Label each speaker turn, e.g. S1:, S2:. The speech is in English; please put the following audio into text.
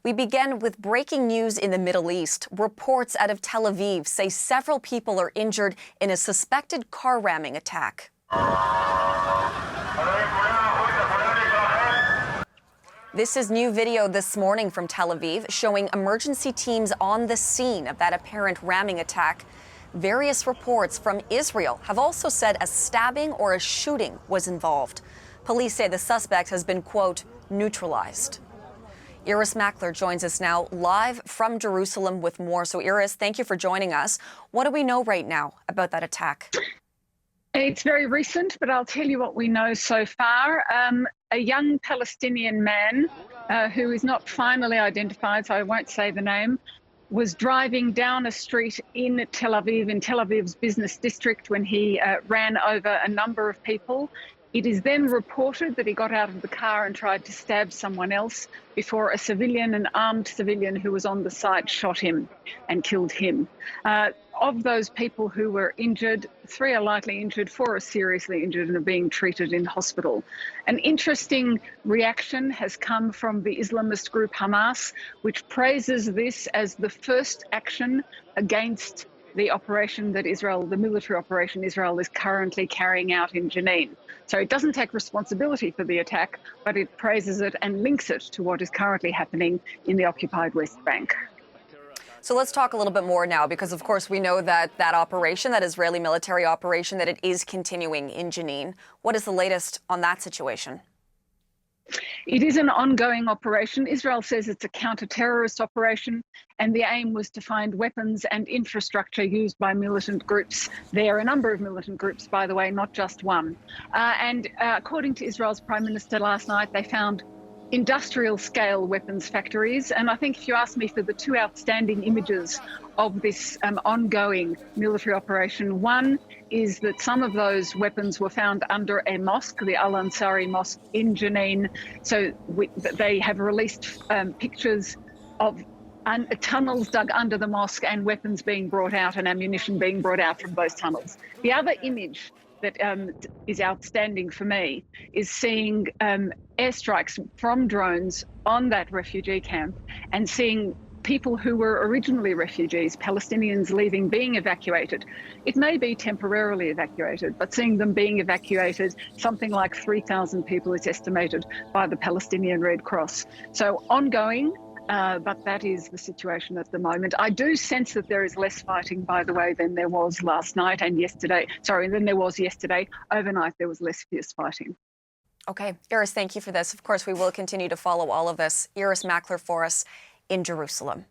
S1: We begin with breaking news in the Middle East. Reports out of Tel Aviv say several people are injured in a suspected car ramming attack. This is new video this morning from Tel Aviv showing emergency teams on the scene of that apparent ramming attack. Various reports from Israel have also said a stabbing or a shooting was involved. Police say the suspect has been, quote, neutralized. Iris Mackler joins us now live from Jerusalem with more. So, Iris, thank you for joining us. What do we know right now about that attack?
S2: It's very recent, but I'll tell you what we know so far. A young Palestinian man who is not finally identified, so I won't say the name, was driving down a street in Tel Aviv, in Tel Aviv's business district, when he ran over a number of people. It is then reported that he got out of the car and tried to stab someone else before a civilian, an armed civilian who was on the site, shot him and killed him. Of those people who were injured, 3 are lightly injured, 4 are seriously injured and are being treated in hospital. An interesting reaction has come from the Islamist group Hamas, which praises this as the first action against the operation that Israel, the military operation Israel is currently carrying out in Jenin. So it doesn't take responsibility for the attack, but it praises it and links it to what is currently happening in the occupied West Bank.
S1: So let's talk a little bit more now, because of course we know that operation, that Israeli military operation, that it is continuing in Jenin. What is the latest on that situation?
S2: It is an ongoing operation. Israel says it's a counter-terrorist operation, and the aim was to find weapons and infrastructure used by militant groups. There are a number of militant groups, by the way, not just one. According to Israel's Prime Minister last night, they found industrial-scale weapons factories. And I think if you ask me for the 2 outstanding images of this ongoing military operation, one is that some of those weapons were found under a mosque, the Al-Ansari Mosque in Jenin. So they have released pictures of tunnels dug under the mosque and weapons being brought out and ammunition being brought out from those tunnels. The other image that is outstanding for me is seeing airstrikes from drones on that refugee camp and seeing people who were originally refugees, Palestinians leaving, being evacuated. It may be temporarily evacuated, but seeing them being evacuated, something like 3,000 people is estimated by the Palestinian Red Cross. So ongoing, but that is the situation at the moment. I do sense that there is less fighting, by the way, than there was last night and yesterday. Than there was yesterday. Overnight, there was less fierce fighting.
S1: Okay. Iris, thank you for this. Of course, we will continue to follow all of this. Iris Mackler for us in Jerusalem.